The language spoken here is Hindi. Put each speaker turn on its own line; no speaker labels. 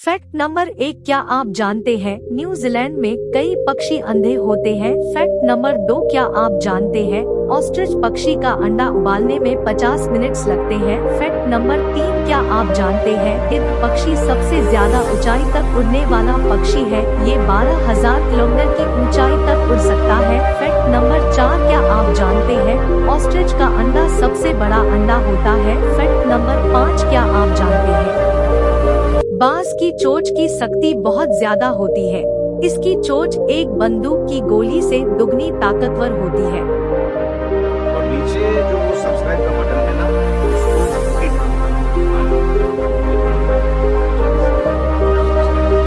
फैक्ट नंबर 1, क्या आप जानते हैं न्यूजीलैंड में कई पक्षी अंधे होते हैं। फैक्ट नंबर 2, क्या आप जानते हैं ऑस्ट्रिच पक्षी का अंडा उबालने में 50 मिनट्स लगते हैं। फैक्ट नंबर 3, क्या आप जानते हैं गिद्ध पक्षी सबसे ज्यादा ऊंचाई तक उड़ने वाला पक्षी है, ये 12,000 किलोमीटर की ऊंचाई तक उड़ सकता है। फैक्ट नंबर 4, क्या आप जानते हैं ऑस्ट्रिच का अंडा सबसे बड़ा अंडा होता है। फैक्ट नंबर 5, क्या आप जानते हैं बाज की चोंच की शक्ति बहुत ज्यादा होती है, इसकी चोंच एक बंदूक की गोली से दुगनी ताकतवर होती है।
और नीचे जो